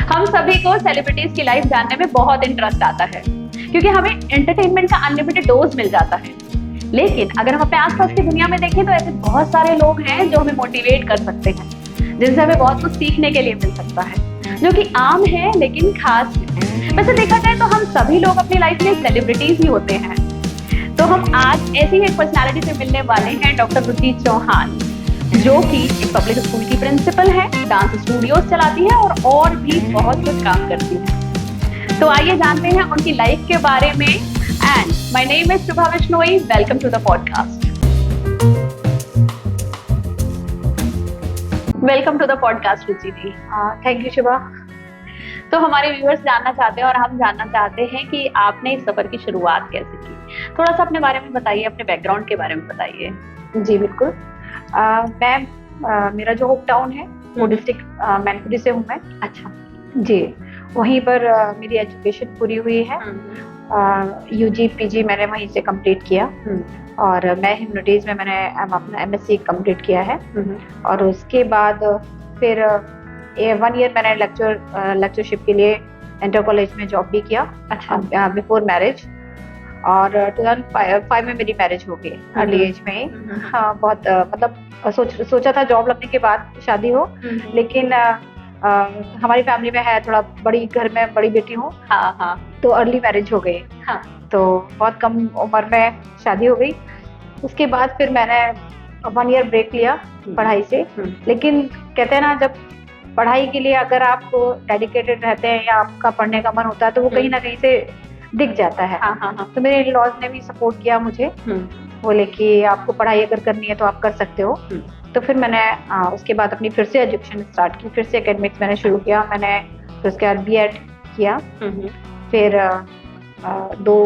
हम सभी को सेलिब्रिटीज की लाइफ जानने में बहुत इंटरेस्ट आता है क्योंकि हमें एंटरटेनमेंट का अनलिमिटेड डोज मिल जाता है। लेकिन अगर हम अपने आसपास की दुनिया में देखें तो ऐसे बहुत सारे लोग हैं जो हमें मोटिवेट कर सकते हैं, जिनसे हमें बहुत कुछ सीखने के लिए मिल सकता है, जो कि आम है लेकिन खास है। वैसे देखा जाए तो हम सभी लोग अपनी लाइफ में सेलिब्रिटीज ही होते हैं। तो हम आज ऐसी ही एक पर्सनालिटी से मिलने वाले हैं, डॉक्टर रुचि चौहान, जो कि एक पब्लिक स्कूल की प्रिंसिपल है, डांस स्टूडियोज चलाती है और भी बहुत कुछ काम करती है। तो आइए जानते हैं उनकी लाइफ के बारे में। And my name is Shubha Vishnoi, welcome to the podcast. Welcome to the podcast Ruchi ji. Thank you Shubha. तो हमारे व्यूअर्स जानना चाहते हैं और हम जानना चाहते हैं कि आपने इस सफर की शुरुआत कैसे की। थोड़ा सा अपने बारे में बताइए, अपने बैकग्राउंड के बारे में बताइए। जी बिल्कुल। मेरा जो होम टाउन है वो डिस्ट्रिक्ट मैनपुरी से हूँ मैं। अच्छा जी, वहीं पर मेरी एजुकेशन पूरी हुई है। यूजी पीजी मैंने वहीं से कंप्लीट किया और मैं ह्यूमैनिटीज में मैंने अपना एमएससी कंप्लीट किया है। और उसके बाद फिर 1 ईयर मैंने लेक्चरशिप के लिए इंटर कॉलेज में जॉब भी किया। अच्छा। Before marriage. और 2005 में मेरी मैरिज हो गई अर्ली एज में ही। हाँ, बहुत मतलब सोचा था जॉब लगने के बाद शादी हो, लेकिन हमारी फैमिली में है थोड़ा बड़ी, घर में बड़ी बेटी हूँ। हाँ। तो अर्ली मैरिज हो गई। हाँ। तो बहुत कम उम्र में शादी हो गई। उसके बाद फिर मैंने 1 ईयर ब्रेक लिया पढ़ाई से। लेकिन कहते हैं ना, जब पढ़ाई के लिए अगर आप डेडिकेटेड रहते हैं या आपका पढ़ने का मन होता है तो वो कहीं ना कहीं से दिख जाता है। हाँ। तो मेरे इन-लॉज ने भी सपोर्ट किया मुझे, बोले कि आपको पढ़ाई अगर करनी है तो आप कर सकते हो। तो फिर मैंने उसके बाद अपनी फिर से एजुकेशन स्टार्ट की, फिर से एकेडमिक्स मैंने शुरू किया। मैंने फिर उसके बाद बीएड किया। फिर 2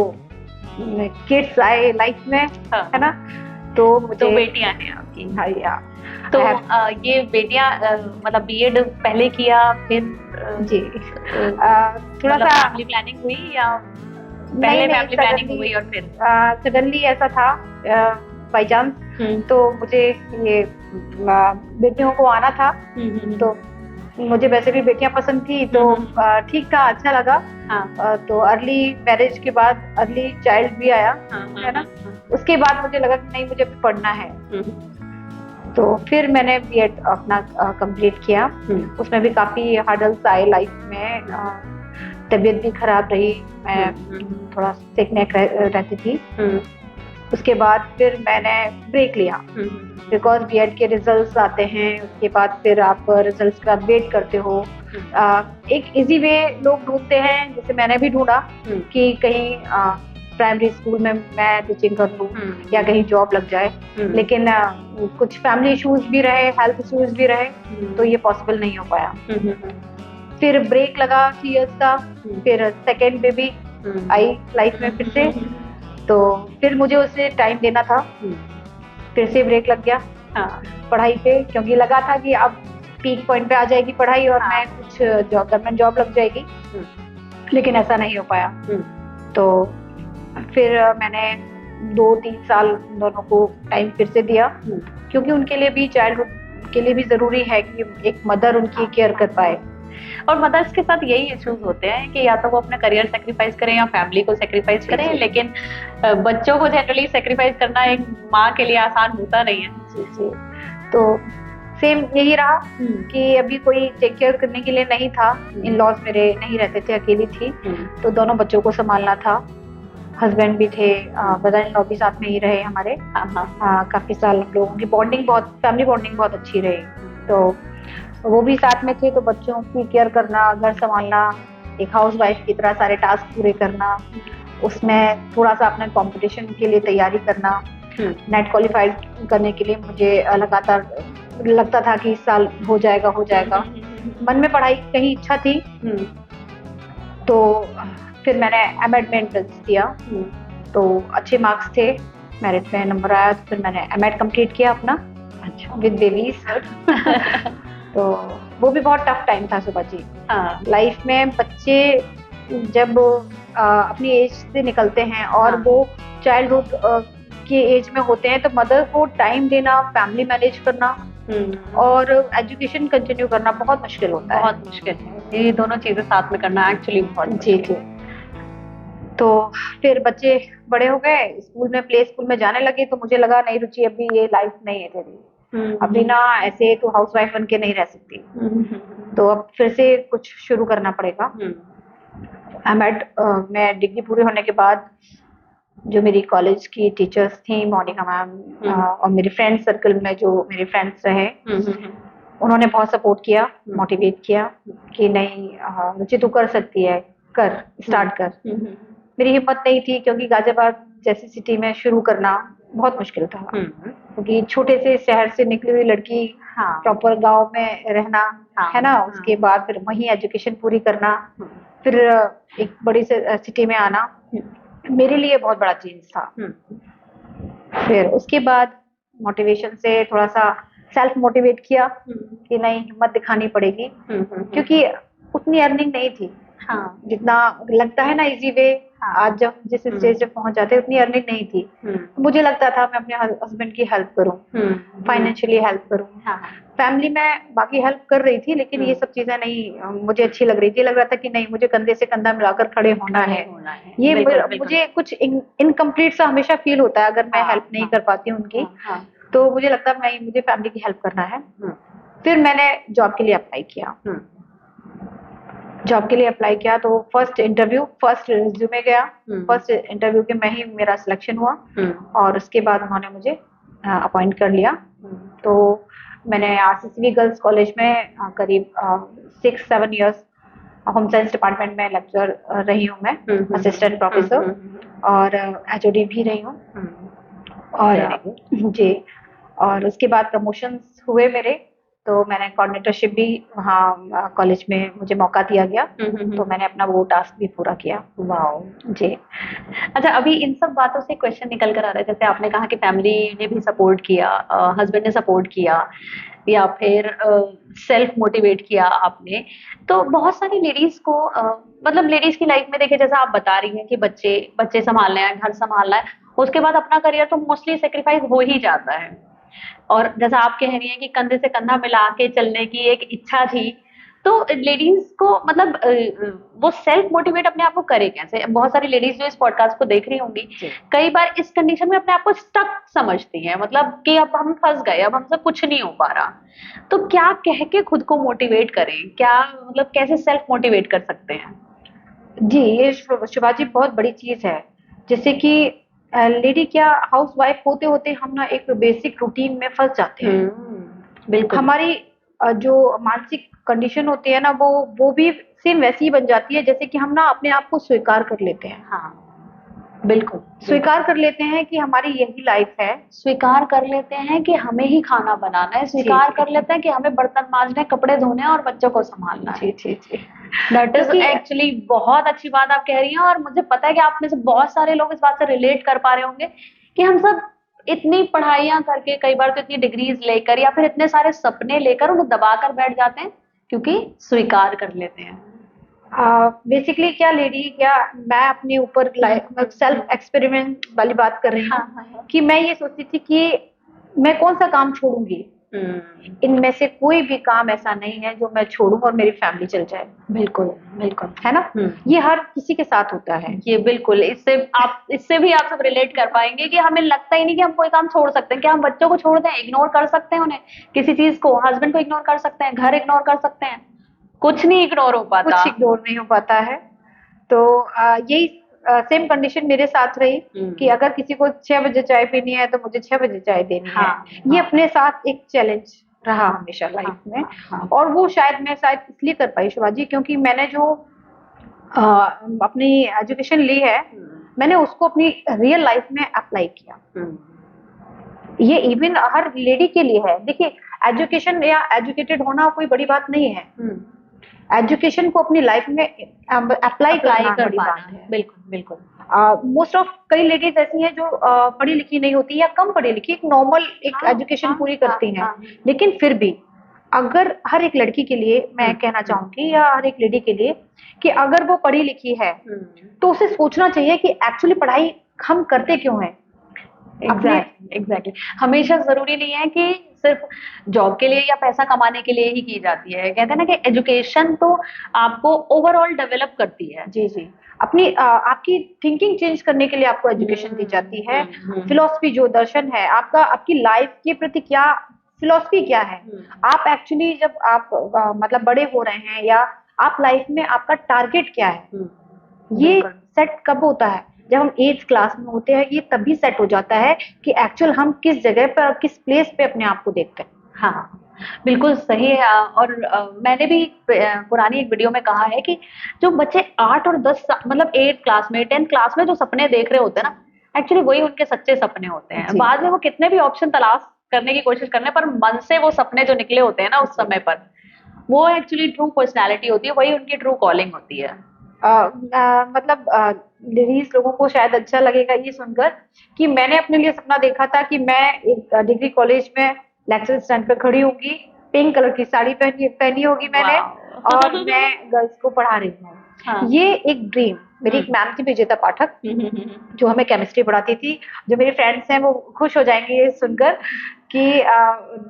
किड्स आए लाइफ में, है ना। तो मुझे 2 बेटियां हैं आपकी। हाँ या। तो ये बेटियां मतलब बीएड पहले किया, फिर जी थोड़ा सा फैमिली प्लानिंग हुई या पहले फैमिली प्लानिंग हुई और फिर सडनली ऐसा था बाई चांस। तो मुझे ये बेटियों को आना था। तो मुझे वैसे भी बेटियां पसंद थी, तो ठीक था, अच्छा लगा। तो अर्ली मैरिज के बाद अर्ली चाइल्ड भी आया, है ना। उसके बाद मुझे लगा कि नहीं, मुझे अभी पढ़ना है। तो फिर मैंने बीएड अपना कंप्लीट किया। उसमें भी काफी हर्डल्स आए लाइफ में। तबीयत भी खराब रही, मैं थोड़ा सिकनेस रहती थी। उसके बाद फिर मैंने ब्रेक लिया, बिकॉज बीएड के रिजल्ट्स आते हैं। उसके बाद फिर आप रिजल्ट्स का वेट करते हो। एक इजी वे लोग ढूंढते हैं, जैसे मैंने भी ढूंढा कि कहीं प्राइमरी स्कूल में मैं टीचिंग कर लूँ या कहीं जॉब लग जाए। लेकिन कुछ फैमिली इश्यूज भी रहे, हेल्थ इश्यूज भी रहे, तो ये पॉसिबल नहीं हो पाया। फिर ब्रेक लगा 3 इयर्स का। फिर सेकेंड बेबी आई लाइफ में फिर से, तो फिर मुझे उसे टाइम देना था। फिर से ब्रेक लग गया पढ़ाई पे, क्योंकि लगा था कि अब पीक पॉइंट पे आ जाएगी पढ़ाई और मैं कुछ गवर्नमेंट जॉब लग जाएगी। लेकिन ऐसा नहीं हो पाया। तो फिर मैंने 2-3 साल दोनों को टाइम फिर से दिया, क्योंकि उनके लिए भी, चाइल्डहुड के लिए भी जरूरी है कि एक मदर उनकी केयर कर पाए। और मदर्स के साथ यही इश्यूज होते हैं कि या तो वो अपना करियर सेक्रीफाइस करें या फैमिली को सेक्रीफाइस करें, लेकिन बच्चों को जनरली सेक्रीफाइस करना एक माँ के लिए आसान होता नहीं है। जी। तो सेम यही रहा कि अभी कोई टेक केयर करने के लिए नहीं था। इन-लॉज मेरे नहीं रहते थे, अकेली थी। तो दोनों बच्चों को संभालना था। हस्बैंड भी थे, ब्रदर इन लॉ भी साथ में ही रहे हमारे। काफी साल हम लोगों की फैमिली बॉन्डिंग बहुत अच्छी रही। तो वो भी साथ में थे, तो बच्चों की केयर करना, घर संभालना, एक हाउस वाइफ की तरह सारे टास्क पूरे करना, उसमें थोड़ा सा अपने कंपटीशन के लिए तैयारी करना। नेट क्वालिफाइड करने के लिए मुझे लगातार लगता था कि इस साल हो जाएगा। मन में पढ़ाई कहीं इच्छा थी। तो फिर मैंने एमएड में एंट्रेंस दिया, तो अच्छे मार्क्स थे, मेरिट में नंबर आया। तो फिर मैंने एमएड कंप्लीट किया अपना। अच्छा, विद बेबीज। तो वो भी बहुत टफ टाइम था सुबह जी। लाइफ में बच्चे जब अपनी एज से निकलते हैं और वो चाइल्डहुड के एज में होते हैं, तो मदर को टाइम देना, फैमिली मैनेज करना और एजुकेशन कंटिन्यू करना बहुत मुश्किल होता है। बहुत मुश्किल है, ये दोनों चीजें साथ में करना एक्चुअली बहुत जी जी। तो फिर बच्चे बड़े हो गए, स्कूल में, प्ले स्कूल में जाने लगे, तो मुझे लगा नहीं रुचि, अभी ये लाइफ नहीं है तेरी, अभी ना ऐसे तो हाउसवाइफ बन के नहीं रह सकती, तो अब फिर से कुछ शुरू करना पड़ेगा। मैं डिग्री पूरी होने के बाद जो मेरी कॉलेज की टीचर्स थी, मोनिका मैम, और मेरे फ्रेंड सर्कल में जो मेरे फ्रेंड्स रहे, उन्होंने बहुत सपोर्ट किया, मोटिवेट किया कि नहीं रुचि तू कर सकती है, कर, स्टार्ट कर। मेरी हिम्मत नहीं थी, क्योंकि गाजियाबाद जैसी सिटी में शुरू करना बहुत मुश्किल था, क्योंकि छोटे से शहर से निकली हुई लड़की, प्रॉपर गांव में रहना, है ना, उसके बाद फिर वहीं एजुकेशन पूरी करना, फिर एक बड़ी से सिटी में आना, मेरे लिए बहुत बड़ा चेंज था। फिर उसके बाद मोटिवेशन से थोड़ा सा सेल्फ मोटिवेट किया कि नहीं, हिम्मत दिखानी पड़ेगी, क्योंकि उतनी अर्निंग नहीं थी। जितना लगता है ना इजी वे, आज जब जिस स्टेज पे पहुंच जाते हैं उतनी अर्निंग नहीं थी। मुझे लगता था मैं अपने हस्बैंड की हेल्प करूं, फाइनेंशियली हेल्प करूं, फैमिली में बाकी हेल्प कर रही थी, लेकिन ये सब चीजें नहीं मुझे अच्छी लग रही थी। लग रहा था कि नहीं, मुझे कंधे से कंधा मिलाकर खड़े होना है। ये मुझे कुछ इनकम्प्लीट सा हमेशा फील होता है अगर मैं हेल्प नहीं कर पाती हूँ उनकी, तो मुझे लगता है नहीं, मुझे फैमिली की हेल्प करना है। फिर मैंने जॉब के लिए अप्लाई किया, तो फर्स्ट रिज्यूमे गया, फर्स्ट इंटरव्यू के में ही मेरा सिलेक्शन हुआ, और उसके बाद उन्होंने मुझे अपॉइंट कर लिया। तो मैंने आरसीसीबी गर्ल्स कॉलेज में करीब 6-7 इयर्स होम साइंस डिपार्टमेंट में लेक्चर रही हूँ मैं, असिस्टेंट प्रोफेसर, और एचओडी भी रही हूँ। और जी, और उसके बाद प्रमोशंस हुए मेरे, तो मैंने कोऑर्डिनेटरशिप भी वहाँ कॉलेज में मुझे मौका दिया गया, तो मैंने अपना वो टास्क भी पूरा किया। वाओ जी। अच्छा, अभी इन सब बातों से क्वेश्चन निकल कर आ रहा है, जैसे आपने कहा कि फैमिली ने भी सपोर्ट किया, हस्बैंड ने सपोर्ट किया, या फिर सेल्फ मोटिवेट किया आपने, तो बहुत सारी लेडीज को मतलब लेडीज की लाइफ में देखिए, जैसा आप बता रही हैं कि बच्चे संभालना है, घर संभालना है, उसके बाद अपना करियर तो मोस्टली सेक्रीफाइस हो ही जाता है। और जैसा आप कह रही हैं कि कंधे से कंधा मिला के चलने की एक इच्छा थी, तो लेडीज को मतलब वो सेल्फ मोटिवेट अपने आप को करे कैसे? बहुत सारी लेडीज जो इस पॉडकास्ट को देख रही होंगी, कई बार इस कंडीशन में अपने आप को स्टक समझती हैं, मतलब कि अब हम फंस गए, अब हमसे कुछ नहीं हो पा रहा, तो क्या कह के खुद को मोटिवेट करें? क्या मतलब कैसे सेल्फ मोटिवेट कर सकते हैं? जी, ये शुभा जी बहुत बड़ी चीज है। जैसे कि लेडी क्या, हाउस वाइफ होते होते हम ना एक बेसिक रूटीन में फंस जाते हैं। बिल्कुल, हमारी जो मानसिक कंडीशन होती है ना, वो भी सेम वैसी ही बन जाती है, जैसे कि हम ना अपने आप को स्वीकार कर लेते हैं। बिल्कुल, स्वीकार कर लेते हैं कि हमारी यही लाइफ है, स्वीकार कर लेते हैं कि हमें ही खाना बनाना है, स्वीकार कर लेते हैं कि हमें बर्तन मांजने, कपड़े धोने और बच्चों को संभालना है। दैट इज एक्चुअली बहुत अच्छी बात आप कह रही हैं, और मुझे पता है कि आप में से बहुत सारे लोग इस बात से रिलेट कर पा रहे होंगे कि हम सब इतनी पढ़ाइयां करके, कई बार तो इतनी डिग्रीज लेकर या फिर इतने सारे सपने लेकर उन्हें दबा कर बैठ जाते हैं, क्योंकि स्वीकार कर लेते हैं। बेसिकली क्या लेडी, क्या मैं अपने ऊपर सेल्फ एक्सपेरिमेंट वाली बात कर रही हूँ, कि मैं ये सोचती थी कि मैं कौन सा काम छोड़ूंगी, इनमें से कोई भी काम ऐसा नहीं है जो मैं छोड़ूं और मेरी फैमिली चल जाए। बिल्कुल बिल्कुल, है ना, ये हर किसी के साथ होता है। ये बिल्कुल, इससे भी आप सब रिलेट कर पाएंगे कि हमें लगता ही नहीं कि हम कोई काम छोड़ सकते हैं। क्या हम बच्चों को छोड़ दें, इग्नोर कर सकते हैं उन्हें, किसी चीज को, हस्बैंड को इग्नोर कर सकते हैं, घर इग्नोर कर सकते हैं, कुछ नहीं इग्नोर हो पाता, कुछ इग्नोर नहीं हो पाता है। तो यही सेम कंडीशन मेरे साथ रही कि अगर किसी को 6 बजे चाय पीनी है तो मुझे 6 बजे चाय देनी है। ये अपने साथ एक चैलेंज रहा हमेशा लाइफ में, और वो शायद मैं इसलिए कर पाई शुभा जी, क्योंकि मैंने जो अपनी एजुकेशन ली है, मैंने उसको अपनी रियल लाइफ में अप्लाई किया। ये इवन हर लेडी के लिए है। देखिए, एजुकेशन या एजुकेटेड होना कोई बड़ी बात नहीं है, एजुकेशन को अपनी लाइफ में अप्लाई करना बड़ी बात है। बिल्कुल बिल्कुल। मोस्ट ऑफ कई लेडीज ऐसी हैं जो पढ़ी लिखी नहीं होती या कम पढ़ी लिखी, एक नॉर्मल एक एजुकेशन पूरी करती हैं, लेकिन फिर भी अगर हर एक लड़की के लिए मैं कहना चाहूंगी, या हर एक लेडी के लिए, कि अगर वो पढ़ी लिखी है तो उसे सोचना चाहिए कि एक्चुअली पढ़ाई हम करते क्यों हैं। एग्जैक्टली। हमेशा जरूरी नहीं है कि सिर्फ जॉब के लिए या पैसा कमाने के लिए ही की जाती है। कहते हैं ना कि एजुकेशन तो आपको ओवरऑल डेवलप करती है। जी जी, अपनी आपकी थिंकिंग चेंज करने के लिए आपको एजुकेशन दी जाती है। फिलॉसफी जो दर्शन है आपका, आपकी लाइफ के प्रति क्या फिलॉसफी क्या है, आप एक्चुअली जब आप मतलब बड़े हो रहे हैं या आप लाइफ में आपका टारगेट क्या है, ये सेट कब होता है? जब हम 8th क्लास में होते हैं, ये तभी सेट हो जाता है कि एक्चुअल हम किस जगह पर, किस प्लेस पे अपने आप को देखते हैं। हाँ, बिल्कुल सही है। और मैंने भी पुरानी एक वीडियो में कहा है कि जो बच्चे 8 और 10 मतलब 8th क्लास में 10th क्लास में जो सपने देख रहे होते हैं ना, एक्चुअली वही उनके सच्चे सपने होते हैं। बाद में वो कितने भी ऑप्शन तलाश करने की कोशिश करने पर मन से वो सपने जो निकले होते हैं ना उस समय पर, वो एक्चुअली ट्रू पर्सनैलिटी होती है, वही उनकी ट्रू कॉलिंग होती है। मतलब लेडीज लोगों को शायद अच्छा लगेगा ये सुनकर कि मैंने अपने लिए सपना देखा था कि मैं एक डिग्री कॉलेज में लेक्चर स्टैंड पे खड़ी होंगी, पिंक कलर की साड़ी पहनी होगी मैंने, और मैं गर्ल्स को पढ़ा रही हूँ। हाँ। ये एक ड्रीम, मेरी एक मैम थी विजेता पाठक, जो हमें केमिस्ट्री पढ़ाती थी। जो मेरे फ्रेंड्स हैं वो खुश हो जाएंगे ये सुनकर कि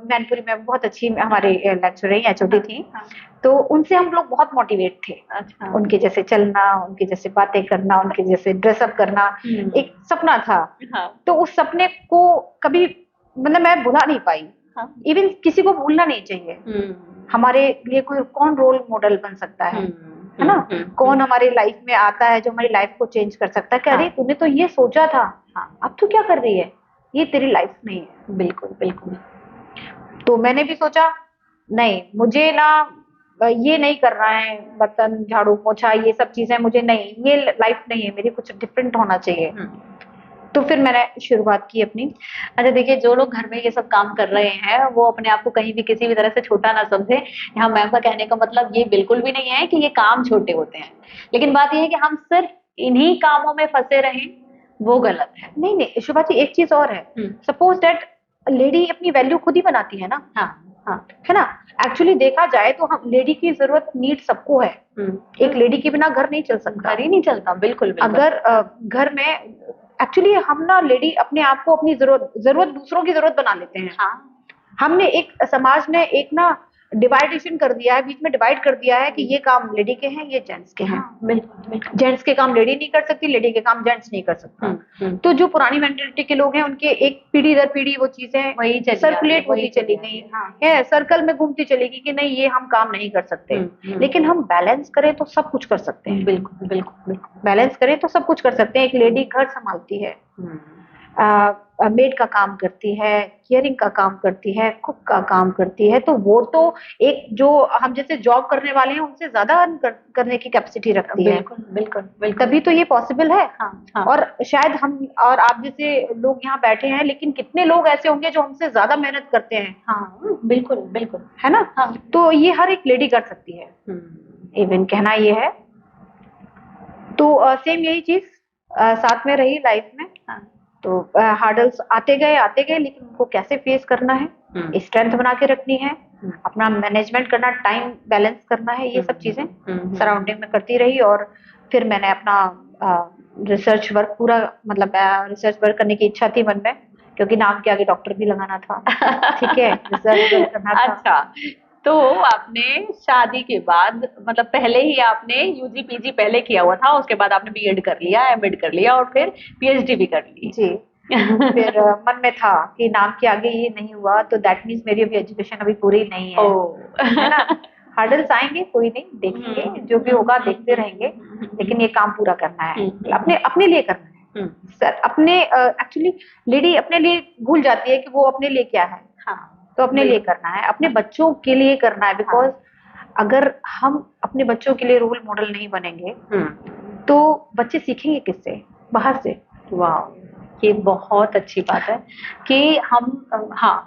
मैनपुरी में बहुत अच्छी हमारे लेक्चर रही, एचओडी थी। तो उनसे हम लोग बहुत मोटिवेट थे। अच्छा। उनके जैसे चलना, उनके जैसे बातें करना, उनके जैसे ड्रेसअप करना एक सपना था। हाँ। तो उस सपने को कभी मतलब मैं भुला नहीं पाई। हाँ। इवन किसी को भूलना नहीं चाहिए। हमारे लिए कोई कौन रोल मॉडल बन सकता है ना? कौन हमारी लाइफ में आता है जो हमारी लाइफ को चेंज कर सकता है कि अरे तूने तो ये सोचा था, अब तू क्या कर रही है, ये तेरी लाइफ नहीं है। बिल्कुल बिल्कुल। तो मैंने भी सोचा नहीं, मुझे ना ये नहीं करना है, बर्तन झाड़ू पोछा ये सब चीजें मुझे नहीं, ये लाइफ नहीं है मेरी, कुछ डिफरेंट होना चाहिए। तो फिर मैंने शुरुआत की अपनी। अच्छा देखिए, जो लोग घर में ये सब काम कर रहे हैं वो अपने आप को कहीं भी किसी भी तरह से छोटा ना समझे। यहाँ मैम का कहने का मतलब ये बिल्कुल भी नहीं है कि ये काम छोटे होते हैं, लेकिन बात ये है कि हम सिर्फ इन्हीं कामों में फंसे रहें, वो गलत है। नहीं नहीं शुभा जी, एक चीज और है। सपोज दैट लेडी अपनी वैल्यू खुद ही बनाती है ना। हाँ हाँ, है ना? एक्चुअली देखा जाए तो हम लेडी की जरूरत नीड सबको है। एक लेडी के बिना घर नहीं चल सकता, घर ही नहीं चलता। बिल्कुल, बिल्कुल। अगर घर में एक्चुअली हम ना लेडी अपने आप को अपनी जरूरत दूसरों की जरूरत बना लेते हैं। हाँ। हमने एक समाज ने एक ना डिवाइडेशन कर दिया है, बीच में डिवाइड कर दिया है कि ये काम लेडी के हैं, ये जेंट्स के हैं। बिल्कुल। जेंट्स के काम लेडी नहीं कर सकती, लेडी के काम जेंट्स नहीं कर सकता। तो जो पुरानी मेंटेलिटी के लोग हैं उनके एक पीढ़ी दर पीढ़ी वो चीजें वही सर्कुलेट होती चली गई है, सर्कल में घूमती चलेगी कि नहीं ये हम काम नहीं कर सकते। लेकिन हम बैलेंस करें तो सब कुछ कर सकते हैं। बिल्कुल बिल्कुल बिल्कुल, बैलेंस करें तो सब कुछ कर सकते हैं। एक लेडी घर संभालती है, मेड का काम करती है, केयरिंग का काम करती है, कुक का काम करती है, तो वो तो एक जो हम जैसे जॉब करने वाले हैं उनसे ज्यादा अर्न करने की कैपेसिटी रखती है। बिल्कुल बिल्कुल, तभी तो ये पॉसिबल है। हाँ। और शायद हम और आप जैसे लोग यहाँ बैठे हैं, लेकिन कितने लोग ऐसे होंगे जो हमसे ज्यादा मेहनत करते हैं। हाँ बिल्कुल बिल्कुल, है ना? हाँ। तो ये हर एक लेडी कर सकती है। इवन कहना ये है। तो सेम यही चीज साथ में रही लाइफ में। हाँ। तो हार्डल्स आते गए, लेकिन उनको कैसे फेस करना है, स्ट्रेंथ बना के रखनी है, अपना मैनेजमेंट करना, टाइम बैलेंस करना है, ये सब चीजें सराउंडिंग में करती रही। और फिर मैंने अपना रिसर्च वर्क पूरा मतलब रिसर्च वर्क करने की इच्छा थी मन में, क्योंकि नाम के आगे डॉक्टर भी लगाना था। ठीक है, रिसर्च वर्क करना था। अच्छा, तो आपने शादी के बाद मतलब पहले ही आपने यूजी पीजी पहले किया हुआ था, उसके बाद आपने बीएड कर लिया, एमएड कर लिया और फिर पीएचडी भी कर ली। जी। फिर मन में था कि नाम के आगे ये नहीं हुआ तो दैट मीन्स मेरी अभी एजुकेशन अभी पूरी नहीं है। है ना? हर्डल्स आएंगे, कोई नहीं, देखेंगे जो भी होगा, देखते रहेंगे, लेकिन ये काम पूरा करना है, अपने लिए करना है। सर अपने एक्चुअली लेडी अपने लिए भूल जाती है कि वो अपने लिए क्या है। हाँ, तो अपने लिए करना है, अपने बच्चों के लिए करना है। बिकॉज अगर हम अपने बच्चों के लिए रोल मॉडल नहीं बनेंगे तो बच्चे सीखेंगे किससे? बाहर से। वाह, ये बहुत अच्छी बात है कि हम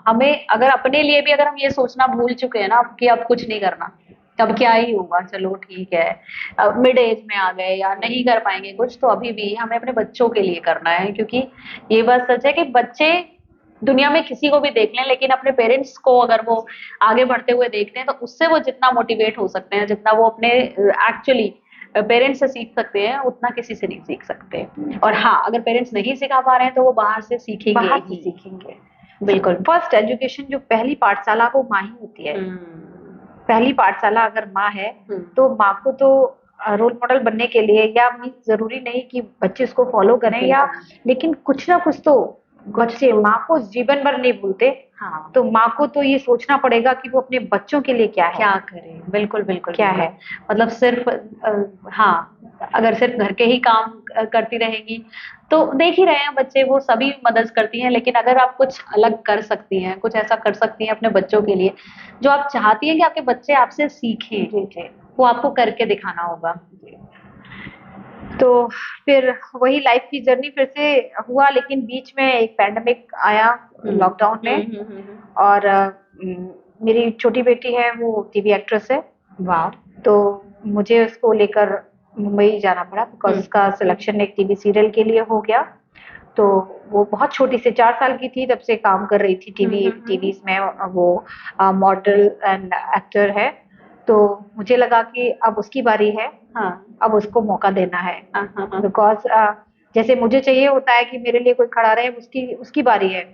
हमें अगर अपने लिए भी अगर हम ये सोचना भूल चुके हैं ना कि अब कुछ नहीं करना, तब क्या ही होगा, चलो ठीक है मिड एज में आ गए या नहीं कर पाएंगे कुछ, तो अभी भी हमें अपने बच्चों के लिए करना है। क्योंकि ये बात सच है कि बच्चे दुनिया में किसी को भी देख लें, लेकिन अपने पेरेंट्स को अगर वो आगे बढ़ते हुए देखते हैं तो उससे वो जितना मोटिवेट हो सकते हैं, जितना वो अपने एक्चुअली पेरेंट्स से सीख सकते हैं, उतना किसी से नहीं सीख सकते। और हाँ, अगर पेरेंट्स नहीं सिखा पा रहे हैं तो वो बाहर से सीखेंगे। बिल्कुल। फर्स्ट एजुकेशन जो पहली पाठशाला वो माँ ही होती है। पहली पाठशाला अगर माँ है तो माँ को तो रोल मॉडल बनने के लिए, या जरूरी नहीं कि बच्चे उसको फॉलो करें, या लेकिन कुछ ना कुछ तो बच्चे माँ को जीवन भर नहीं भूलते। हाँ, तो माँ को तो ये सोचना पड़ेगा कि वो अपने बच्चों के लिए क्या है, क्या करे। बिल्कुल बिल्कुल क्या बिल्कुल। है। मतलब सिर्फ हाँ, अगर सिर्फ घर के ही काम करती रहेगी तो देख ही रहे हैं बच्चे, वो सभी मदद करती हैं, लेकिन अगर आप कुछ अलग कर सकती हैं, कुछ ऐसा कर सकती हैं अपने बच्चों के लिए जो आप चाहती हैं कि आपके बच्चे आपसे सीखें, जी जी। वो आपको करके दिखाना होगा। तो फिर वही लाइफ की जर्नी फिर से हुआ, लेकिन बीच में एक पैंडेमिक आया लॉकडाउन में। और मेरी छोटी बेटी है, वो टीवी एक्ट्रेस है। वाह। तो मुझे उसको लेकर मुंबई जाना पड़ा, बिकॉज उसका सिलेक्शन एक टीवी सीरियल के लिए हो गया। तो वो बहुत छोटी से 4 साल की थी, तब से काम कर रही थी टीवीज में। वो मॉडल एंड एक्टर है। तो मुझे लगा कि अब उसकी बारी है, हाँ अब उसको मौका देना है। हाँ। बिकॉज जैसे मुझे चाहिए होता है कि मेरे लिए कोई खड़ा रहे, उसकी उसकी बारी है।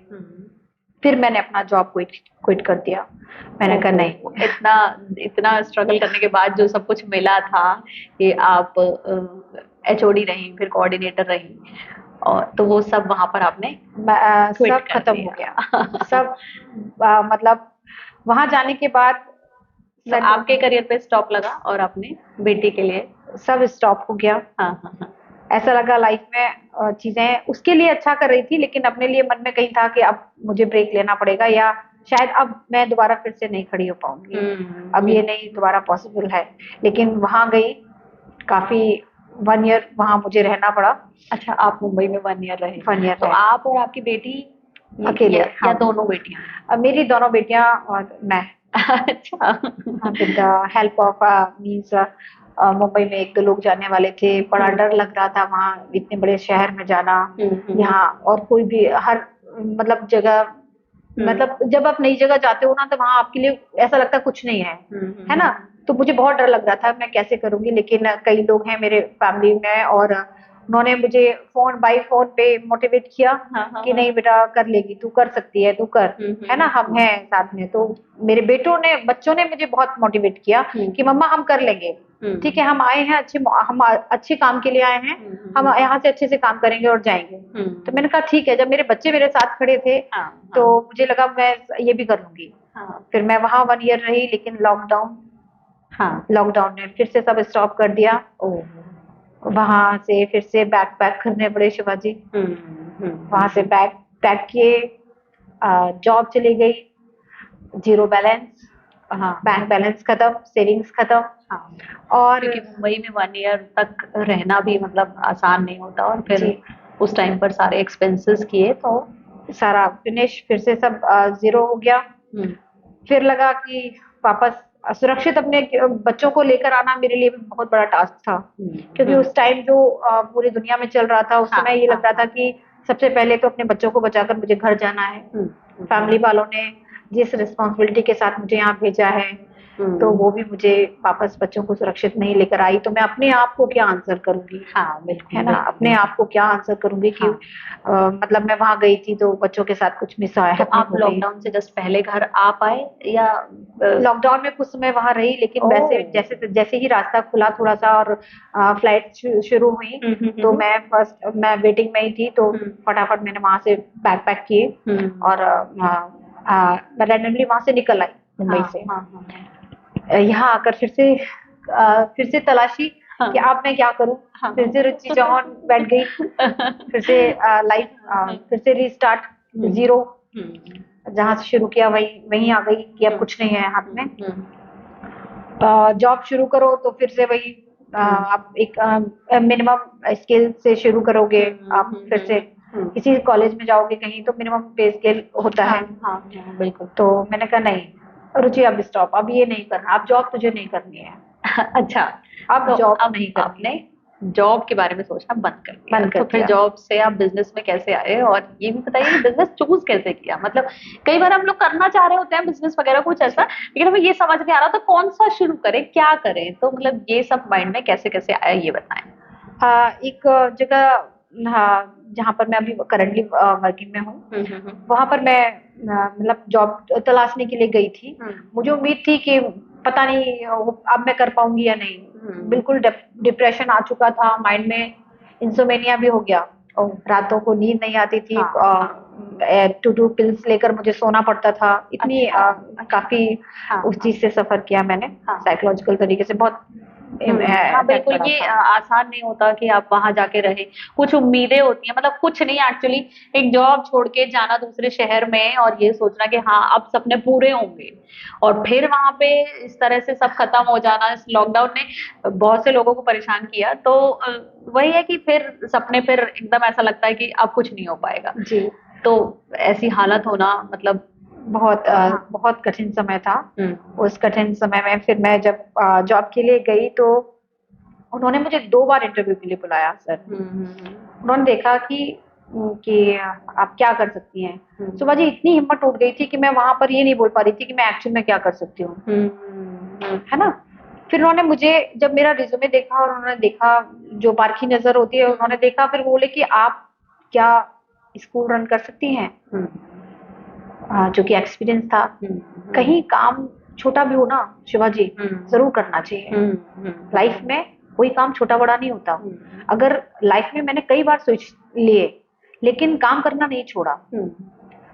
फिर मैंने अपना जॉब क्विट कर दिया। मैंने कहा नहीं, इतना इतना स्ट्रगल करने के बाद जो सब कुछ मिला था कि आप एचओडी रही, फिर कोऑर्डिनेटर रही, और तो वो सब वहां पर आपने quit सब कर खत्म हो दिया। गया। सब मतलब वहां जाने के बाद तो आपके करियर पे स्टॉप लगा और अपने बेटी के लिए सब स्टॉप हो गया। हाँ हाँ हाँ। ऐसा लगा लाइफ में चीजें उसके लिए अच्छा कर रही थी, लेकिन अपने लिए मन में कहीं था कि अब मुझे ब्रेक लेना पड़ेगा, या शायद अब मैं दोबारा फिर से नहीं खड़ी हो पाऊंगी। अब ये नहीं दोबारा पॉसिबल है। लेकिन वहां गई, काफी 1 ईयर वहां मुझे रहना पड़ा। अच्छा, आप मुंबई में 1 ईयर रहे। 1 ईयर तो आप और आपकी बेटी अकेले, या दोनों बेटियां? अब मेरी दोनों बेटियां और मैं। अच्छा। With the help of means Mumbai में 1-2 लोग जाने वाले थे। बड़ा डर लग रहा था वहाँ इतने बड़े शहर में जाना। यहाँ और कोई भी हर मतलब जगह, मतलब जब आप नई जगह जाते हो ना, तो वहाँ आपके लिए ऐसा लगता कुछ नहीं है ना। तो मुझे बहुत डर लग रहा था मैं कैसे करूंगी, लेकिन कई लोग हैं मेरे फैमिली में और उन्होंने मुझे बाय फोन पे मोटिवेट किया कि नहीं बेटा कर लेगी, तू कर सकती है, तू कर, है ना, हम हैं साथ में। तो मेरे बच्चों ने मुझे बहुत मोटिवेट किया कि मम्मा हम कर लेंगे, ठीक है, हम आए हैं हम अच्छे काम के लिए आए हैं, हम यहाँ से अच्छे से काम करेंगे और जाएंगे। तो मैंने कहा ठीक है। जब मेरे बच्चे मेरे साथ खड़े थे तो मुझे लगा मैं ये भी कर लूंगी। फिर मैं वहां 1 ईयर रही, लेकिन लॉकडाउन ने फिर से सब स्टॉप कर दिया। वहां से फिर से बैग पैक करने पड़े शिवाजी। वहां से बैग पैक किए, जॉब चली गई, 0 बैलेंस, बैंक बैलेंस खत्म, सेविंग्स खत्म। और क्योंकि मुंबई में 1 ईयर तक रहना भी मतलब आसान नहीं होता, और फिर उस टाइम पर सारे एक्सपेंसेस किए तो सारा फिनिश, फिर से सब 0 हो गया। फिर लगा कि वापस सुरक्षित अपने बच्चों को लेकर आना मेरे लिए भी बहुत बड़ा टास्क था। क्योंकि उस टाइम जो पूरी दुनिया में चल रहा था, उस समय ये लग रहा था कि सबसे पहले तो अपने बच्चों को बचाकर मुझे घर जाना है। फैमिली वालों ने जिस रिस्पॉन्सिबिलिटी के साथ मुझे यहाँ भेजा है, तो वो भी मुझे वापस बच्चों को सुरक्षित नहीं लेकर आई, तो मैं अपने आप को क्या आंसर करूंगी। है ना, अपने आप को क्या आंसर करूंगी कि मतलब मैं वहां गई थी तो बच्चों के साथ कुछ मिस आया। तो आप लॉकडाउन से जस्ट पहले घर आ पाए या लॉकडाउन में कुछ समय वहां रही, लेकिन वैसे जैसे ही रास्ता खुला थोड़ा सा और फ्लाइट शुरू हुई, तो मैं वेटिंग में ही थी, तो फटाफट मैंने वहां से बैग पैक किए और मैं रैंडमली वहां से निकल आई मुंबई से। यहाँ आकर फिर से तलाशी कि अब मैं क्या करूं। फिर से रुचि चौहान बैठ गई, फिर से लाइफ फिर से रीस्टार्ट, 0 जहां से शुरू किया वहीं आ गई कि अब कुछ नहीं है हाथ में। जॉब शुरू करो तो फिर से वही आप एक मिनिमम स्केल से शुरू करोगे। आप फिर से किसी कॉलेज में जाओगे कहीं तो मिनिमम पे स्केल होता है। बिल्कुल। तो मैंने कहा नहीं रुचि, अब स्टॉप, अब ये नहीं करना, अब जॉब तुझे नहीं करनी है। अच्छा, अब जॉब नहीं करनी। आपने जॉब के बारे में सोचना बंद कर दिया। तो फिर जॉब से आप बिजनेस में कैसे आए, और ये भी बताइए कि बिजनेस चूज कैसे किया। मतलब कई बार हम लोग करना चाह रहे होते हैं बिजनेस वगैरह कुछ ऐसा, लेकिन हमें ये समझ नहीं आ रहा तो कौन सा शुरू करें, क्या करें, तो मतलब ये सब माइंड में कैसे कैसे आया ये बताएं। एक जगह हाँ, जहाँ पर मैं अभी करंटली वर्किंग में हूँ, वहां पर मैं मतलब जॉब तलाशने के लिए गई थी। मुझे उम्मीद थी कि पता नहीं अब मैं कर पाऊंगी या नहीं। बिल्कुल डिप्रेशन आ चुका था, माइंड में इंसोमेनिया भी हो गया, और रातों को नींद नहीं आती थी। टू पिल्स लेकर मुझे सोना पड़ता था। इतनी काफी उस चीज से सफर किया मैंने, साइकोलॉजिकल तरीके से बहुत। हाँ बिल्कुल, ये आसान नहीं होता कि आप वहां जाके रहे। कुछ उम्मीदें होती हैं, मतलब कुछ नहीं एक्चुअली, एक जॉब छोड़ के जाना दूसरे शहर में और ये सोचना कि हाँ अब सपने पूरे होंगे, और फिर वहां पे इस तरह से सब खत्म हो जाना। इस लॉकडाउन ने बहुत से लोगों को परेशान किया, तो वही है कि फिर सपने फिर एकदम ऐसा लगता है कि अब कुछ नहीं हो पाएगा जी। तो ऐसी हालत होना मतलब बहुत बहुत कठिन समय था। उस कठिन समय में फिर मैं जब जॉब के लिए गई तो उन्होंने मुझे 2 बार इंटरव्यू के लिए बुलाया सर। उन्होंने देखा कि आप क्या कर सकती हैं। सुबह जी इतनी हिम्मत टूट गई थी कि मैं वहां पर ये नहीं बोल पा रही थी कि मैं एक्चुअल में क्या कर सकती हूँ, है ना। फिर उन्होंने मुझे जब मेरा रिज्यूमे देखा और उन्होंने देखा, जो पारखी नजर होती है, उन्होंने देखा, फिर बोले कि आप क्या स्कूल रन कर सकती हैं। जो कि एक्सपीरियंस था। कहीं काम छोटा भी हो ना शिवाजी, जरूर करना चाहिए। लाइफ में कोई काम छोटा बड़ा नहीं होता। अगर लाइफ में मैंने कई बार सोच लिए, लेकिन काम करना नहीं छोड़ा।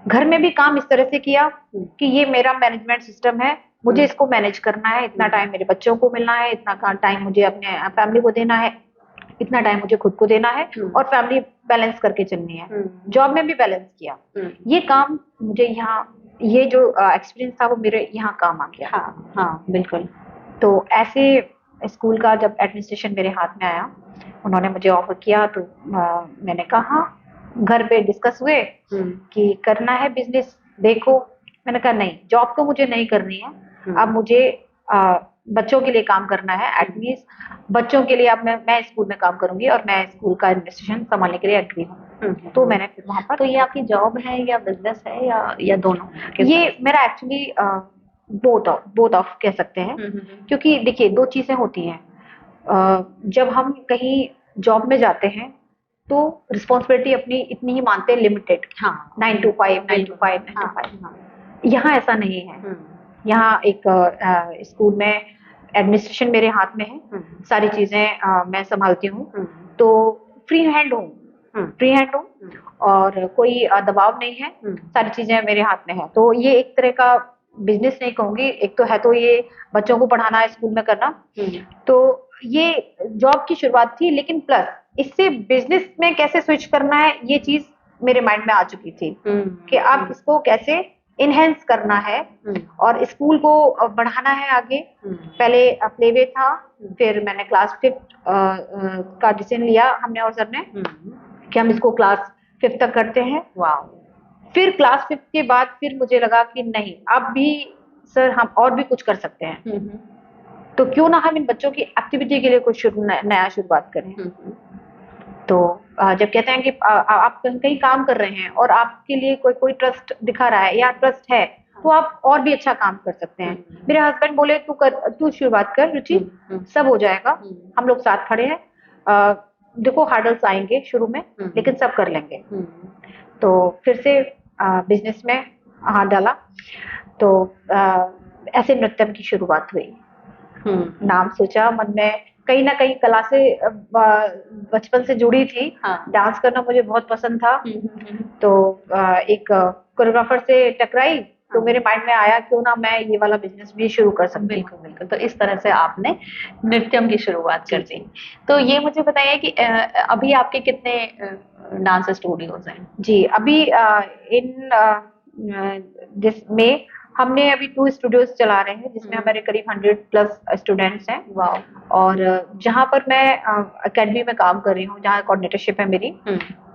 घर में भी काम इस तरह से किया कि ये मेरा मैनेजमेंट सिस्टम है, मुझे इसको मैनेज करना है, इतना टाइम मेरे बच्चों को मिलना है, इतना टाइम मुझे अपने फैमिली को देना है, इतना टाइम मुझे खुद को देना है, और फैमिली बैलेंस करके चलनी है। जॉब में भी बैलेंस किया। ये काम मुझे यहाँ, ये जो एक्सपीरियंस था वो मेरे यहाँ काम आ गया। हाँ बिल्कुल। तो ऐसे स्कूल का जब एडमिनिस्ट्रेशन मेरे हाथ में आया, उन्होंने मुझे ऑफर किया, तो मैंने कहा, घर पे डिस्कस हुए कि करना है बिजनेस, देखो। मैंने कहा नहीं, जॉब तो मुझे नहीं करनी है, अब मुझे बच्चों के लिए काम करना है। एटलीस्ट बच्चों के लिए अब मैं स्कूल में काम करूंगी, और मैं स्कूल का एडमिनिस्ट्रेशन संभालने के लिए एग्री हूँ। तो मैंने फिर वहां पर। तो ये आपकी जॉब है या बिजनेस है या दोनों? ये मेरा एक्चुअली बोथ ऑफ कह सकते हैं। क्योंकि देखिए, 2 चीजें होती हैं। जब हम कहीं जॉब में जाते हैं तो रिस्पॉन्सिबिलिटी अपनी इतनी ही मानते हैं, लिमिटेड। 9 to 5। यहाँ ऐसा नहीं है। यहाँ एक स्कूल में एडमिनिस्ट्रेशन मेरे हाथ में है, सारी चीजें मैं संभालती हूँ, तो फ्री हैंड हूँ, और कोई दबाव नहीं है, सारी चीजें मेरे हाथ में है। तो ये एक तरह का बिजनेस नहीं कहूंगी, एक तो है तो ये बच्चों को पढ़ाना है, स्कूल में करना। तो ये जॉब की शुरुआत थी, लेकिन प्लस इससे बिजनेस में कैसे स्विच करना है, ये चीज मेरे माइंड में आ चुकी थी कि अब इसको कैसे इनहेंस करना है और स्कूल को बढ़ाना है आगे। पहले प्लेवे था, फिर मैंने क्लास 5 का डिसीजन लिया, हमने और सर ने, कि हम इसको क्लास 5 तक करते हैं। फिर क्लास 5 के बाद फिर मुझे लगा कि नहीं, अब भी सर हम और भी कुछ कर सकते हैं, तो क्यों ना हम इन बच्चों की एक्टिविटी के लिए कुछ नया शुरुआत करें। तो जब कहते हैं कि आप कहीं काम कर रहे हैं और आपके लिए कोई ट्रस्ट दिखा रहा है या ट्रस्ट है, तो आप और भी अच्छा काम कर सकते हैं। मेरे हस्बैंड बोले तू शुरुआत कर रुचि, सब हो जाएगा, हम लोग साथ खड़े हैं। देखो हार्डल्स आएंगे शुरू में, लेकिन सब कर लेंगे। तो फिर से बिजनेस में हाथ डाला, तो ऐसे नृत्यम की शुरुआत हुई। नाम सोचा मन में, कहीं ना कहीं कला से बचपन से जुड़ी थी। डांस करना मुझे बहुत पसंद था। तो एक कोरियोग्राफर से टकराई, तो मेरे माइंड में आया क्यों ना मैं ये वाला बिजनेस भी शुरू कर सकती हूँ। बिल्कुल। तो इस तरह से आपने नृत्यम की शुरुआत कर दी। तो ये मुझे बताइए कि अभी आपके कितने डांस स्टूडियोज हैं? जी, अभी इन जिसमें हमने अभी 2 स्टूडियोज चला रहे हैं, जिसमें हमारे करीब 100+ स्टूडेंट्स हैं। और जहाँ पर मैं एकेडमी में काम कर रही हूँ, जहाँ कोऑर्डिनेटरशिप है मेरी,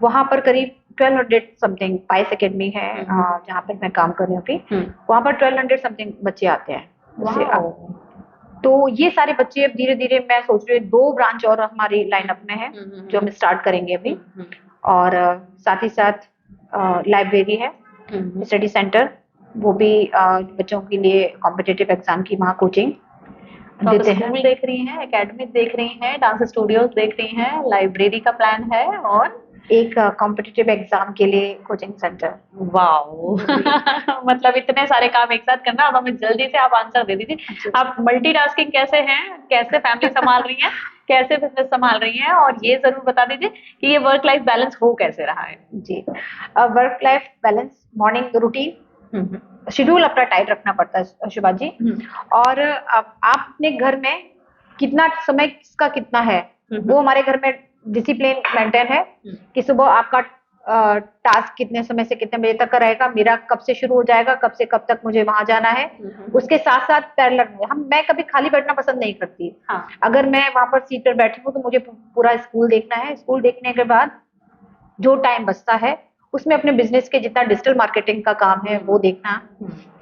वहाँ पर करीब 1200 समथिंग पाइस एकेडमी है, जहाँ पर मैं काम कर रही हूँ अभी। वहाँ पर 1200 समथिंग बच्चे आते हैं। तो ये सारे बच्चे अब धीरे धीरे, मैं सोच रही हूँ 2 ब्रांच और हमारी लाइनअप में है, जो हम स्टार्ट करेंगे अभी। और साथ ही साथ लाइब्रेरी है, स्टडी सेंटर, वो भी बच्चों के लिए कॉम्पिटिटिव एग्जाम की वहाँ कोचिंग देते हैं। देख रही हैं, एकेडमी देख रही हैं, डांस स्टूडियोज देख रही हैं, लाइब्रेरी का प्लान है, और एक कॉम्पिटिटिव एग्जाम के लिए कोचिंग सेंटर। वाओ मतलब इतने सारे काम एक साथ करना। अब हमें जल्दी से आप आंसर दे दीजिए, आप मल्टीटास्किंग कैसे हैं, कैसे फैमिली संभाल रही हैं, कैसे बिजनेस संभाल रही हैं, और ये जरूर बता दीजिए कि ये वर्क लाइफ बैलेंस हो कैसे रहा है। जी, work life balance, morning routine, schedule अपना टाइट रखना पड़ता है शुभा जी। और आप अपने घर में कितना समय किसका कितना है, वो हमारे घर में डिसिप्लिन मेंटेन है कि सुबह आपका टास्क कितने समय से कितने बजे तक का रहेगा, मेरा कब से शुरू हो जाएगा, कब से कब तक मुझे वहां जाना है। उसके साथ साथ पैरेलल में मैं कभी खाली बैठना पसंद नहीं करती। अगर मैं वहां पर सीट पर बैठी हूँ तो मुझे पूरा स्कूल देखना है। स्कूल देखने के बाद जो टाइम बचता है उसमें अपने बिजनेस के जितना डिजिटल मार्केटिंग का काम है वो देखना,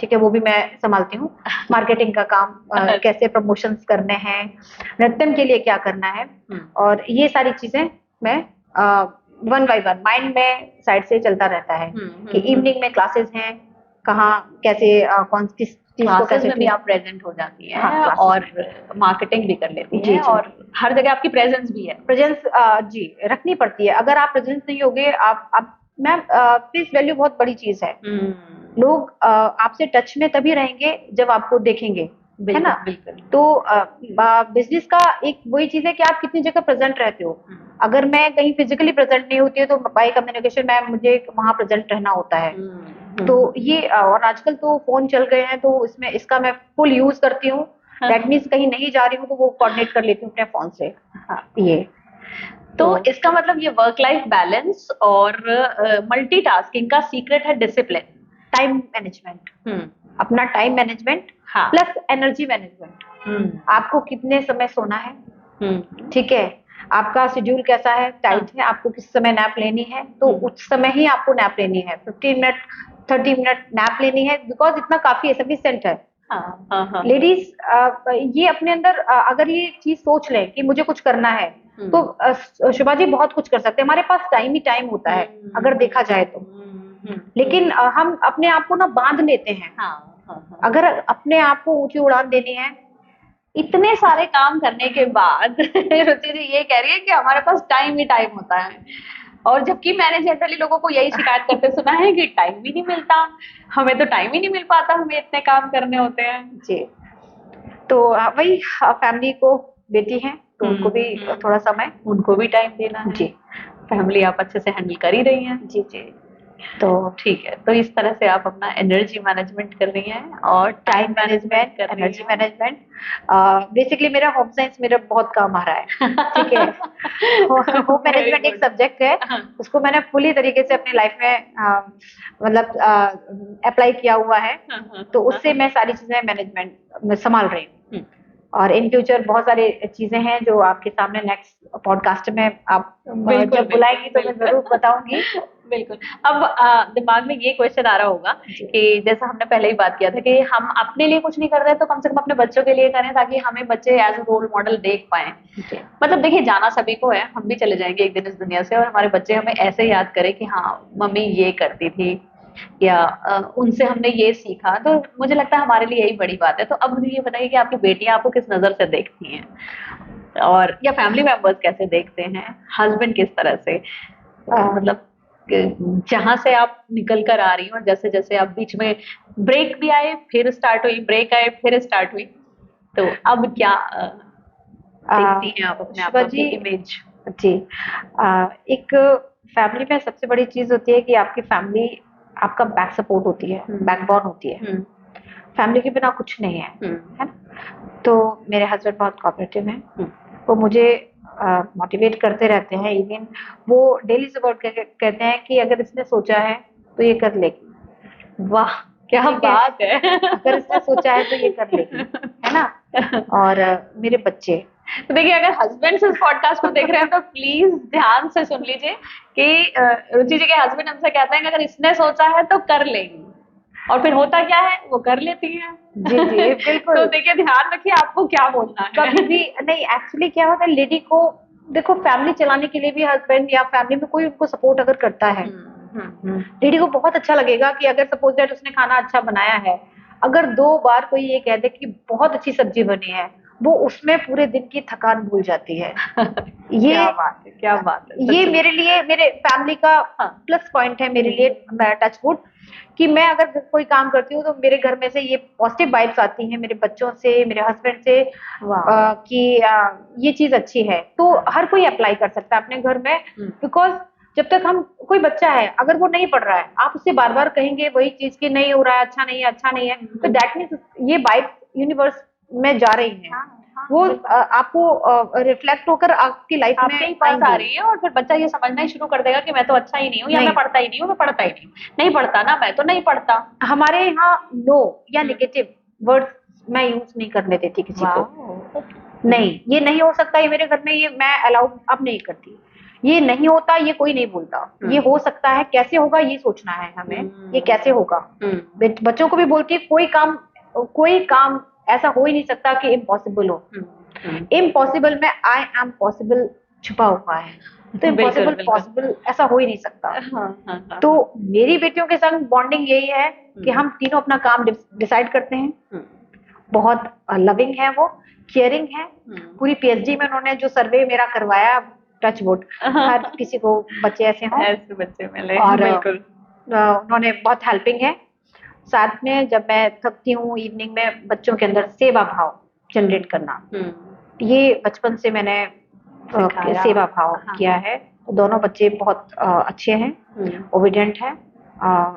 ठीक है, वो भी मैं संभालती हूँ। मार्केटिंग का काम, कैसे प्रमोशंस करने हैं, नृत्यम के लिए क्या करना है, और ये सारी चीजें मैं वन बाय वन माइंड में साइड से चलता रहता है कि इवनिंग में क्लासेस हैं, कहाँ कैसे कौन किस चीज को कैसे में भी आप प्रेजेंट हो जाती हैं। हाँ, और मार्केटिंग भी कर लेती हैं, और हर जगह आपकी प्रेजेंस भी है। प्रेजेंस जी रखनी पड़ती है। अगर आप प्रेजेंस नहीं होगे, आप मैम फेस वैल्यू बहुत बड़ी चीज है। लोग आपसे टच में तभी रहेंगे जब आपको देखेंगे, है ना। तो बिजनेस का एक वही चीज है कि आप कितनी जगह प्रेजेंट रहते हो। अगर मैं कहीं फिजिकली प्रेजेंट नहीं होती है तो बाय कम्युनिकेशन में मुझे वहां प्रेजेंट रहना होता है। तो ये और आजकल तो फोन चल गए हैं तो इसमें इसका मैं फुल यूज करती हूँ। दैट मीन्स कहीं नहीं जा रही हूँ तो वो कोऑर्डिनेट कर लेती हूँ अपने फोन से। ये तो इसका मतलब ये वर्क लाइफ बैलेंस और मल्टीटास्किंग का सीक्रेट है डिसिप्लिन, टाइम मैनेजमेंट, अपना time management plus energy management. आपको कितने समय सोना है, ठीक है, आपका शेड्यूल कैसा है, टाइट है, आपको किस समय नैप लेनी है तो उस समय ही आपको नैप लेनी है। 15 मिनट 30 मिनट नैप लेनी है, बिकॉज इतना काफी है, सफिशिएंट है। लेडीज ये अपने अंदर अगर ये चीज सोच लें कि मुझे कुछ करना है तो शुभा जी बहुत कुछ कर सकते हैं। हमारे पास टाइम ही टाइम होता है अगर देखा जाए तो। लेकिन हम अपने आप को ना बांध लेते हैं। अगर अपने आप को ऊंची उड़ान देनी है, इतने सारे काम करने के बाद रुचि जी ये कह रही है कि हमारे पास टाइम ही टाइम होता है, और जबकि मैंने जनरली लोगों को यही शिकायत करते सुना है कि टाइम ही नहीं मिलता, हमें तो टाइम ही नहीं मिल पाता, हमें इतने काम करने होते हैं। जी, तो वही फैमिली को बेटी है तो उनको भी थोड़ा समय, उनको भी टाइम देना है। जी, फैमिली आप अच्छे से हैंडल कर ही रही हैं। जी जी, तो ठीक है, तो इस तरह से आप अपना एनर्जी मैनेजमेंट कर रही हैं और time management, energy management. Basically मेरा होम साइंस मेरा बहुत काम आ रहा है, ठीक है। होम मैनेजमेंट एक सब्जेक्ट है, उसको मैंने फुली तरीके से अपनी लाइफ में मतलब अप्लाई किया हुआ है। तो उससे मैं सारी चीजें मैनेजमेंट में संभाल रही हूँ। और इन फ्यूचर बहुत सारी चीजें हैं जो आपके सामने नेक्स्ट पॉडकास्ट में आप जब बुलाएंगी तो मैं जरूर बताऊंगी। बिल्कुल। अब दिमाग में ये क्वेश्चन आ रहा होगा कि जैसा हमने पहले ही बात किया था कि हम अपने लिए कुछ नहीं कर रहे तो कम से कम अपने बच्चों के लिए करें, ताकि हमें बच्चे एज अ रोल मॉडल देख पाए। मतलब देखिए, जाना सभी को है, हम भी चले जाएंगे एक दिन इस दुनिया से, और हमारे बच्चे हमें ऐसे याद करें कि हाँ मम्मी ये करती थी, या उनसे हमने ये सीखा। तो मुझे लगता है हमारे लिए यही बड़ी बात है। तो अब मुझे ये बताइए कि आपकी बेटियां आपको किस नजर से देखती हैं, और या फैमिली मेंबर्स कैसे देखते हैं, हस्बैंड किस तरह से, मतलब जहां से आप निकल कर आ रही हो, जैसे जैसे आप बीच में ब्रेक भी आए फिर स्टार्ट हुई, ब्रेक आए फिर स्टार्ट हुई, तो अब क्या देखती हैं आप अपने आप की इमेज? जी, एक फैमिली में सबसे बड़ी चीज होती है कि आपकी फैमिली आपका बैक सपोर्ट होती है, बैकबोन होती है। फैमिली के बिना कुछ नहीं है, है ना। तो मेरे हस्बैंड बहुत कोऑपरेटिव हैं, वो मुझे मोटिवेट करते रहते हैं। इवन वो डेली सपोर्ट कहते हैं कि अगर इसने सोचा है तो ये कर लेगी। वाह क्या बात है। अगर इसने सोचा है तो ये कर लेगी, है ना। और मेरे बच्चे, तो देखिए, अगर हस्बैंड इस पॉडकास्ट को देख रहे हैं तो प्लीज ध्यान से सुन लीजिए कि रुचि जी के हस्बैंड हमसे कहते हैं कि अगर इसने सोचा है तो कर लेगी, और फिर होता क्या है, वो कर लेती है। जी जी बिल्कुल। तो देखिए, ध्यान रखिए आपको क्या बोलना है। कभी भी नहीं, एक्चुअली क्या होता है, लेडी को देखो फैमिली चलाने के लिए भी हस्बैंड या फैमिली में कोई उनको सपोर्ट अगर करता है, लेडी को बहुत अच्छा लगेगा कि अगर सपोज दैट उसने खाना अच्छा बनाया है, अगर 2 बार कोई ये कह दे कि बहुत अच्छी सब्जी बनी है, वो उसमें पूरे दिन की थकान भूल जाती है। ये क्या बात है, क्या बात है। ये मेरे लिए, मेरे फैमिली का प्लस पॉइंट है मेरे लिए, टच वुड, कि मैं अगर कोई काम करती हूँ तो मेरे घर में से ये पॉजिटिव वाइब्स आती हैं, मेरे बच्चों से, मेरे हस्बैंड से, कि ये चीज अच्छी है। तो हर कोई अप्लाई कर सकता है अपने घर में, बिकॉज जब तक हम, कोई बच्चा है अगर वो नहीं पढ़ रहा है, आप उससे बार बार कहेंगे वही चीज कि नहीं हो रहा है, अच्छा नहीं है, अच्छा नहीं है, तो दैट मीन्स ये वाइब्स यूनिवर्स में जा रही है, वो आपको रिफ्लेक्ट होकर आपकी लाइफ में आपके ही पास आ रही है, और फिर बच्चा ये समझना ही शुरू कर देगा कि मैं तो अच्छा ही नहीं हूँ, या मैं पढ़ता ही नहीं हूँ, मैं पढ़ता ही नहीं हूँ, नहीं पढ़ता ना, मैं तो नहीं पढ़ता। हमारे यहाँ नो या नेगेटिव वर्ड्स मैं यूज नहीं करने देती किसी को। नहीं, ये नहीं हो सकता, ये मेरे घर में, ये मैं अलाउ अब नहीं करती। ये नहीं होता, ये कोई नहीं बोलता। ये हो सकता है, कैसे होगा ये सोचना है हमें, ये कैसे होगा। बच्चों को भी बोलती है कोई काम ऐसा हो ही नहीं सकता कि इम्पॉसिबल हो। इम्पॉसिबल में आई एम पॉसिबल छुपा हुआ है, तो इम्पॉसिबल पॉसिबल ऐसा हो ही नहीं सकता। तो मेरी बेटियों के संग बॉन्डिंग यही है कि हम तीनों अपना काम डिसाइड करते हैं। बहुत लविंग है वो, केयरिंग है। पूरी पीएचडी में उन्होंने जो सर्वे मेरा करवाया, टच वुड, हर किसी को बच्चे ऐसे हों, ऐसे बच्चे मिले, और बिल्कुल उन्होंने बहुत हेल्पिंग है। साथ में जब मैं थकती हूँ इवनिंग में, बच्चों के अंदर सेवा भाव जनरेट करना, ये बचपन से मैंने सेवा भाव किया है। दोनों बच्चे बहुत अच्छे हैं, ओबीडियंट हैं,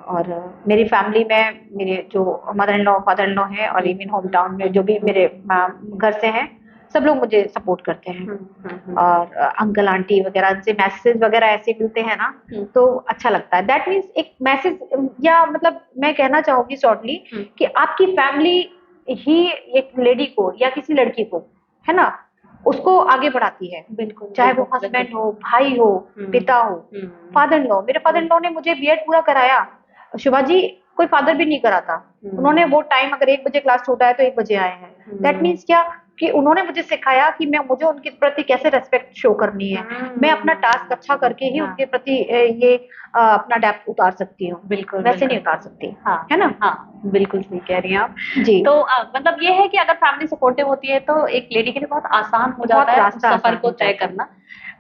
और मेरी फैमिली में मेरे जो mother in law, father in law है, और इवन होम टाउन में जो भी मेरे घर से हैं, सब लोग मुझे सपोर्ट करते हैं। और अंकल आंटी वगैरह से मैसेज वगैरह ऐसे मिलते हैं ना, तो अच्छा लगता है। दैट मीन्स एक मैसेज, या मतलब मैं कहना चाहूंगी शॉर्टली कि आपकी फैमिली ही एक लेडी को या किसी लड़की को, है ना, उसको आगे बढ़ाती है। बिल्कुल, चाहे वो हस्बैंड हो, भाई हो, पिता हो, फादर इन लॉ। मेरे फादर इन लॉ ने मुझे बीएड पूरा कराया, शुभा जी, कोई फादर भी नहीं कराता। उन्होंने वो टाइम, अगर 1 बजे क्लास छूटा है तो 1 बजे आए हैं। दैट मीन्स क्या, कि उन्होंने मुझे सिखाया कि मुझे उनके प्रति कैसे रेस्पेक्ट शो करनी है। मैं अपना टास्क अच्छा करके ही उनके प्रति ये अपना डेप्थ उतार सकती हूँ, बिल्कुल, वैसे नहीं उतार सकती। है ना? हाँ, बिल्कुल सही कह रही हैं आप जी। तो मतलब ये है कि अगर फैमिली सपोर्टिव होती है तो एक लेडी के लिए बहुत आसान हो जाता है उस सफर को तय करना।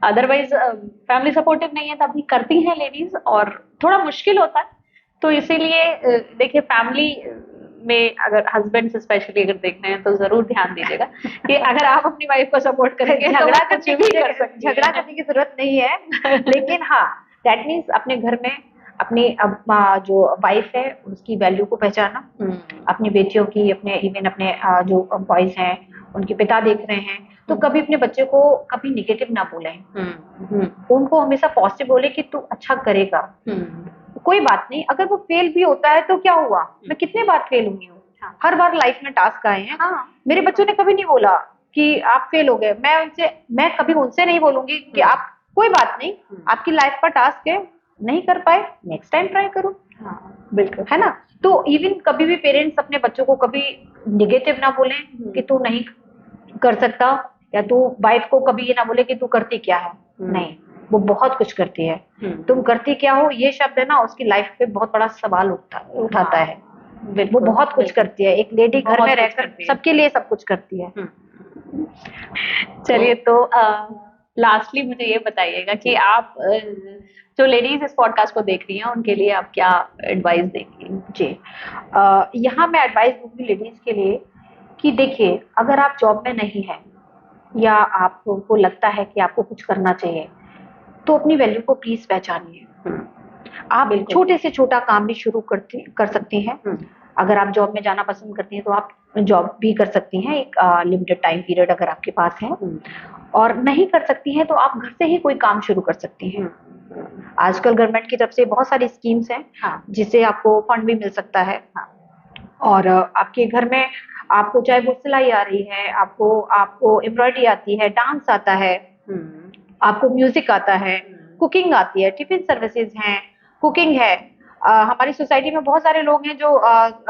अदरवाइज फैमिली सपोर्टिव नहीं है तभी करती हैं लेडीज, और थोड़ा मुश्किल होता है। तो इसीलिए देखिए, फैमिली में अगर हस्बैंड स्पेशली अगर देख रहे हैं तो जरूर ध्यान दीजिएगा कि अगर आप अपनी वाइफ को सपोर्ट करेंगे तो झगड़ा करने की जरूरत नहीं है, लेकिन हाँ, दैट मीन्स अपने घर में अपनी जो वाइफ है उसकी वैल्यू को पहचाना, अपनी बेटियों की, अपने इवन अपने जो बॉयज हैं उनके पिता देख रहे हैं, तो कभी अपने बच्चे को कभी निगेटिव ना बोलें। उनको हमेशा पॉजिटिव बोले कि तू अच्छा करेगा, कोई बात नहीं, अगर वो फेल भी होता है तो क्या हुआ, मैं कितने बार फेल हुई हूँ, हर बार लाइफ में टास्क आए हैं। मेरे बच्चों ने कभी नहीं बोला कि आप फेल हो गए। मैं कभी उनसे नहीं बोलूंगी कि आप, कोई बात नहीं, आपकी लाइफ का टास्क है, नहीं कर पाए, नेक्स्ट टाइम ट्राई करो। बिल्कुल, है ना? तो इवन कभी भी पेरेंट्स अपने बच्चों को कभी निगेटिव ना बोले कि तू नहीं कर सकता, या तू वाइफ को कभी ये ना बोले कि तू करती क्या है। नहीं, वो बहुत कुछ करती है। तुम करती क्या हो, ये शब्द है ना, उसकी लाइफ पे बहुत बड़ा सवाल उठाता है। वो बहुत कुछ करती है, एक लेडी घर में रहकर सबके लिए सब कुछ करती है। चलिए, तो लास्टली मुझे ये बताइएगा कि आप जो लेडीज इस पॉडकास्ट को देख रही हैं उनके लिए आप क्या एडवाइस देंगी? जी, यहाँ मैं एडवाइस दूंगी लेडीज के लिए कि देखिए, अगर आप जॉब में नहीं है या आपको लगता है कि आपको कुछ करना चाहिए, तो अपनी वैल्यू को प्लीज पहचानिए। आप छोटे से छोटा काम भी शुरू कर सकती हैं। अगर आप जॉब में जाना पसंद करती हैं तो आप जॉब भी कर सकती हैं, एक लिमिटेड टाइम पीरियड अगर आपके पास है। और नहीं कर सकती हैं तो आप घर से ही कोई काम शुरू कर सकती हैं। आजकल गवर्नमेंट की तरफ से बहुत सारी स्कीम्स हैं जिससे आपको फंड भी मिल सकता है। और आपके घर में आपको चाहे वो सिलाई आ रही है, आपको एम्ब्रॉयडरी आती है, डांस आता है, आपको म्यूजिक आता है, कुकिंग आती है, टिफिन सर्विसेज हैं, कुकिंग है। हमारी सोसाइटी में बहुत सारे लोग हैं जो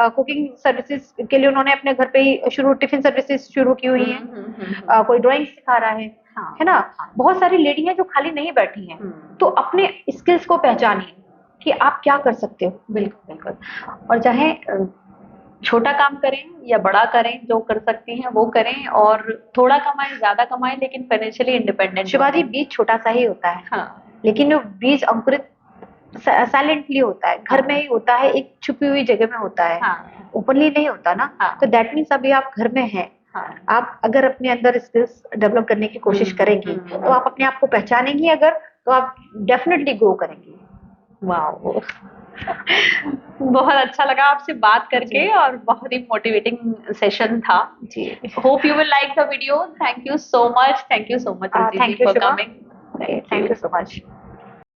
कुकिंग सर्विसेज के लिए उन्होंने अपने घर पे ही टिफिन सर्विसेज शुरू की हुई है। कोई ड्राइंग सिखा रहा है ना? बहुत सारी लेडी हैं जो खाली नहीं बैठी हैं। तो अपने स्किल्स को पहचानिए कि आप क्या कर सकते हो। बिल्कुल बिल्कुल। और चाहे छोटा काम करें या बड़ा करें, जो कर सकती हैं वो करें, और थोड़ा कमाएं ज्यादा कमाएं, लेकिन फाइनेंशियली इंडिपेंडेंट। शिवाजी, बीज छोटा सा ही होता है, हाँ लेकिन वो बीज अंकुरित साइलेंटली होता है, घर में ही होता है, एक छुपी हुई जगह में होता है, हाँ ओपनली नहीं होता ना। हाँ। तो दैट मीन्स अभी आप घर में हैं, हाँ। आप अगर अपने अंदर स्किल्स डेवलप करने की कोशिश करेंगी तो आप अपने आप को पहचानेंगी, अगर तो आप डेफिनेटली ग्रो करेंगी। वाह, बहुत अच्छा लगा आपसे बात करके, और बहुत ही मोटिवेटिंग सेशन था जी। Hope you will like the video. Thank you so much, thank you so much thank you for Shiva, coming. Thank you so much.